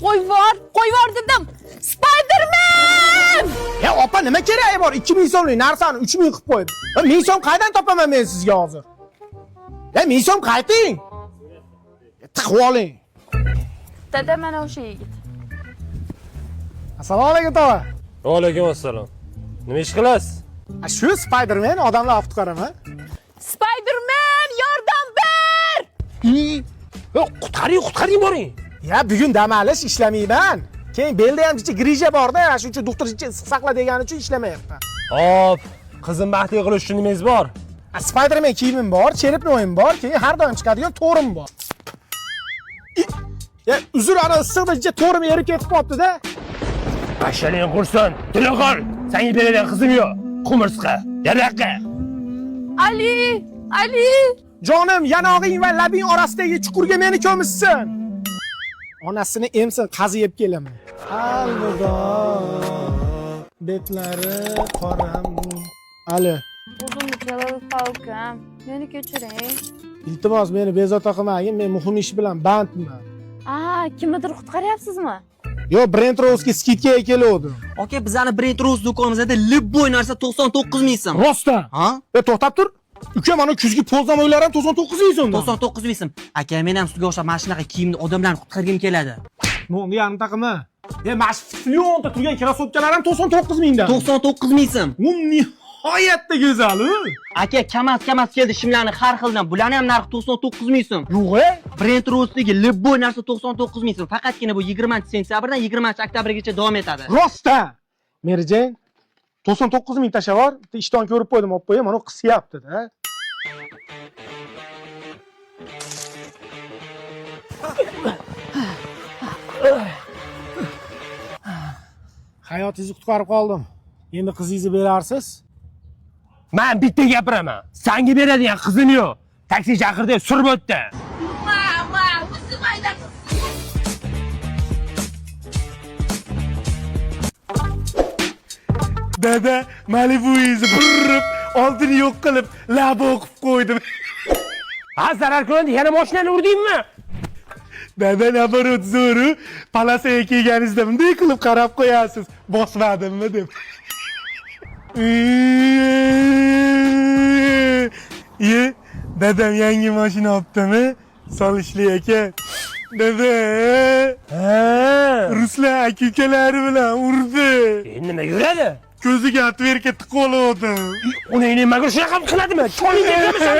Qo'yvor dedim. Spiderman! Ya opa nima keragi bor? 2000 so'mlik narsani 3000 qilib qo'ydi. 1000 so'm qaydan topaman men sizga hozir? Ya 1000 so'm qayting. Tiqib oling. Dada mana o'sha yigit. Assalomu alaykum tova. Va alaykum assalom. Nima ish qilasiz? Shu Spiderman odamlar olib qaraman. Spiderman, yordam ber! Qutqaring boring. Ya bugun dam olish ishlamayman. Keyin belda ham bitta grija bor-da, shuning uchun doktor issiq saqla degani uchun ishlamayapman. Hop, qizim baxtli qilish uchun nimangiz bor? Spiderman kiyimim bor, cherepni o'yim bor, keyin har doim chiqadigan to'rim bor. Ya uzr, ana issiqda ichida to'rim erib ketib qolibdi-da. Ashaling qursin. Tili qol. Senga beradigan qizim yo'q. Qumursqa, yaraqqa. Ali! Jonim, yanog'ing va labing orasidagi chuqurga meni ko'mishsin. Onasini emsin, qaziyib kelaman. Alvido. Betlari qoram. Ali. O'zimni Jalol Falkam. Meni kechiring. Iltimos, meni bezovta qilmagin, men muhim ish bilan bandman. Kimnidir qutqaryapsizmi? Yo, Brent Rose'ga skidga keluvdim. Aka, bizani Brent Rose do'konimizda любой narsa 99 ming so'm. Rostdan? Ha? To'xtab tur. Uka, mana kuzgi po'zlamoylar ham 99 ming so'mdan. 99 ming so'm. Aka, men ham sizga o'xshab mashinaga kiyimni odamlarni qutqargim keladi. Nonni yarim taqimi. Mana shu Flyonda turgan krossovkalar ham 99 mingdan. 99 ming so'm. Nihoyatda go'zal. Aka, kamas keldi shimlarni har xildan. Bularning ham narxi 99 ming so'm. Yo'q-e? Brent Rose'dagi любой narsa 99 ming so'm. Faqatgina bu 20-sentyabrdan 20-oktyabrgacha davom etadi. Rostdan. Merijan 99 ming tashavvur, ishton ko'rib qo'ydim, olib qo'yim, mana qisyapti-da. Hayotingizni qutqarib qoldim. Endi qizingizni berarsiz? Men bitta gapiraman. Senga beradigan qizim yo'q. Taksi chaqirdi, surib o'tdi. Dada, Malibu'yizni burib, oldini yo'q qilib, laba o'qib qo'ydim. Ha, zarar ko'rdi, yana mashinani urdingmi? Dada, nabarot zo'ru, palasaga kelganingizda bunday qilib qarab qo'yasiz. Bosmadimmi deb. Dadam yangi mashina olibdimi? Solishli ekan. Dada, ruslar aka-ukalari bilan urdi. Endi nima yuradi? Ko'ziga atverka tiqib oldim. Uni nimaga shunaqa qiladimi? Choling beramisan.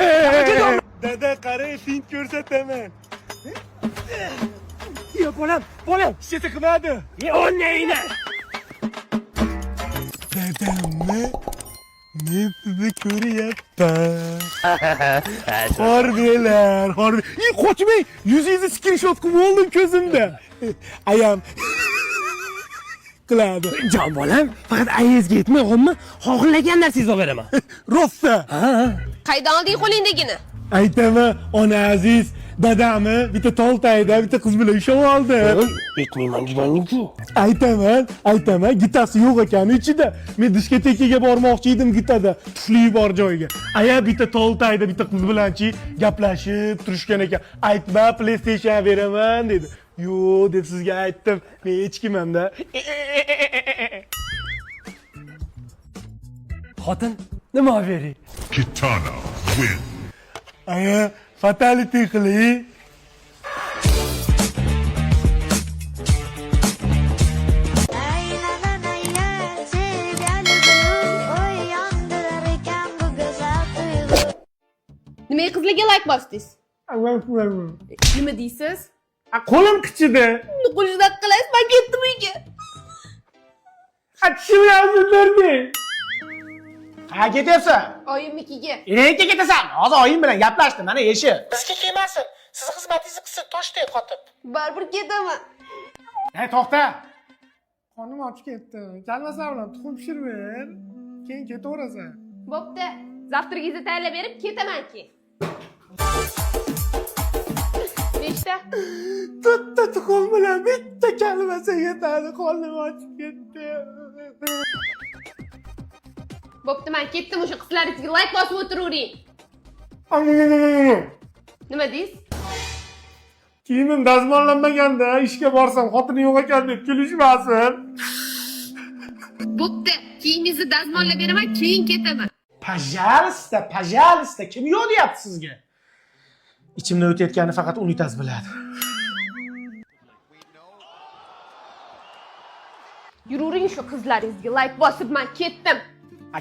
Dada, qarang, fint ko'rsataman. Yo, bolam. Ishga qilmadi. O'ynaydi. Dadamni men sizni ko'ryapman. Horbelar. Qochmang, yuzingizni screenshot qilib oldim ko'zimda. Ayam qiladi. Jon bolam, faqat ayizga yetmay qolma, xohlagan narsangizni beraman. Rostda. Qaydan olding qo'lingdagini? Aytaman, ona aziz, dadamni bitta toltayda bitta qiz bilan ushlab oldim. Yetmayman deganing-ku. Aytaman, gitasi yo'q ekan ichida. Men diskotekaga bormoqchi edim gitada, tufli bor joyga. Aya bitta toltayda bitta qiz bilanchi gaplashib turishgan ekan. Aytma, PlayStation beraman dedi. Yo'q deb sizga aytdim. Men hech kimman-da. Xotin, nima bering? Kitana win. Aya, fatality qiling. Nimaga qizlarga like bosdingiz? Nima deysiz? Qo'lim qichidi. Qo'lingizdan qilaysiz, men ketdim uyga. Achishim yozdirdi. Ha, ketyapsan? Oyimnikiga. Nega ketasan? Hozir oyim bilan gaplashdim, mana eshik. Bizga kelmasin. Siz xizmatingizni qilsin, toshdek qotib. Baribir ketaman. Hey, to'xta. Qonim ochib ketdi. Kalmasa bilan tuxum pishirib ber. Keyin ketaverasan. Bo'pti. Zavtrigingizni tayyorlab berib ketaman-ki. Nechta? To'rtta tuxum bilan bitta kalmasa yetadi. Qonim ochib ketdi. Bo'pti, men ketdim, o'sha qizlaringizga like bosib o'tiravering. Nima deysiz? Kiyimim dazmollanmaganda ishga borsam xotini yo'q ekan deb kulishmasin. Bo'pti, kiyingizni dazmollab beraman, keyin ketaman. Пожалуйста, kim yo'q deyapti sizga? Ichimdan o'tayotganini faqat unitaz biladi. Yururing shu qizlaringizga like bosib men ketdim.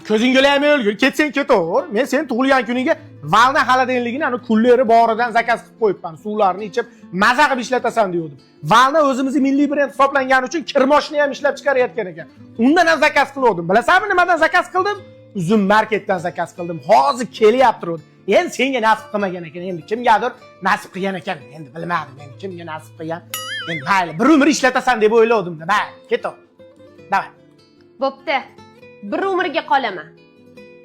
Ko'zingga olaymi o'lgur, ketsang ketaver. Men sen tug'ilgan kuniga valna xaladenligini ana kunlari boridan zakaz qilib qo'yibman. Suvlarni ichib maza qilib ishlatasan degandim. Valna o'zimizning milliy brend hisoblangani uchun kirmoshni ham ishlab chiqarayotgan ekan. Undan ham zakaz qildim. Bilasanmi nimadan zakaz qildim? Uzum marketdan zakaz qildim. Hozir kelyapti. Endi senga nasib qilmagan ekan. Endi kimgadir nasib qilgan ekan. Endi bilmadim. Endi kimga nasib qilgan? Endi mayli, bir umr ishlatasan deb o'yladim-da. Mayli, ketaver. Davay. Bo'pti. Bir umrga qolaman.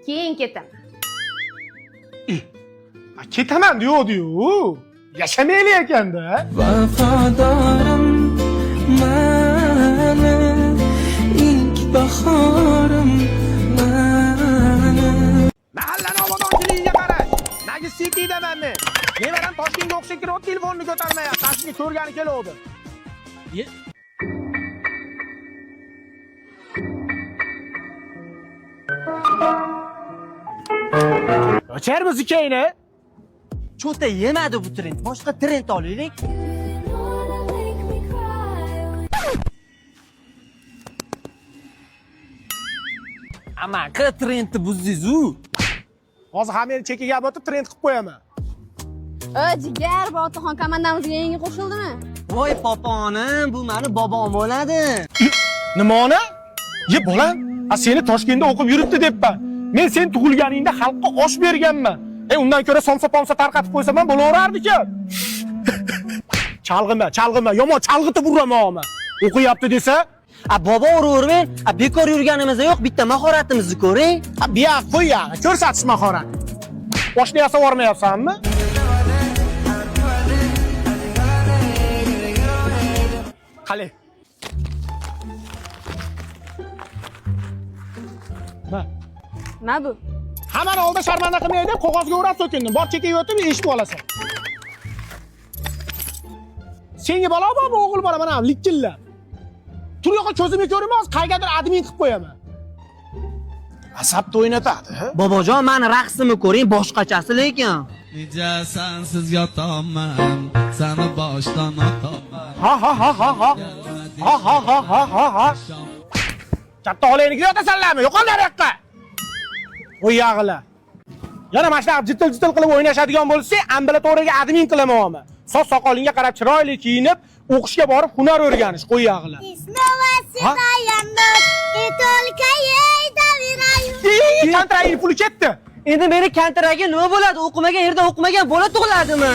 Keyin ketaman. Ketaman diyor. Yaşamayli ekanda. Vafadorim mani, ilk bahorim mani. Mahallani obodonchiligiga qarash. Nagi City deman men. Nevaram Toshkentga o'xshab kirib, telefonni ko'tarmayapti. Tashni ko'rgani keladi. O'charmiz ikayni? Cho'ta yemadi bu trend. Boshqa trend olaylik. Ama qil trendni buzdingiz-u. Hozir hammani chekiga botib trend qilib qo'yaman. Jigar, Botaxon komandamizga yangi qo'shildimi? Voy poponim, bu meni bobom bo'ladi. Nimani? Ye bolam, seni Toshkentda o'qib yuribdi debman. Men sen tug'ilganingda xalqqa osh berganman. Undan ko'ra somsa-pomsa tarqatib qo'ysam ham bo'laverardi-ku. Chalg'ima, yomon chalg'itib uraman. O'qiyapti desa, Bobo uravermang. Bekor yurganimizda yo'q, bitta mahoratimizni ko'ring. biya qo'y ya, ko'rsatish mahorat. Oshni yasab olmayapsanmi? Qale. Nima bu? Hammani oldida sharmanda qilmaydi, qog'ozga o'rab so'kindim. Bor chekiga o'tib eshitib olasan. Senga bola bormi, o'g'il bola mana likkilla. Tur yo'q, ko'zimga ko'rinmas, qaygadir admin qilib qo'yaman. Asabni o'ynatadi. Bobojon, meni raqsimni ko'ring, boshqachasi lekin. Necha sensiz yotaman, seni boshdan otaman. Ha. Katta olaynikda yotasanlarmi? Yo'qol nariyoqqa. O'yag'ila. Yana mana shunaqa jitil qilib o'ynashadigan bo'lsa, ambulatoriyaga admin qilaman. Soch soqolingga qarab chiroyli kiyinib, o'qishga borib hunar o'rganish, qo'yag'ila. Kontrakt puli ketdi. Endi meni kontragi nima bo'ladi? O'qimagan yerda o'qimagan bola tug'iladimi?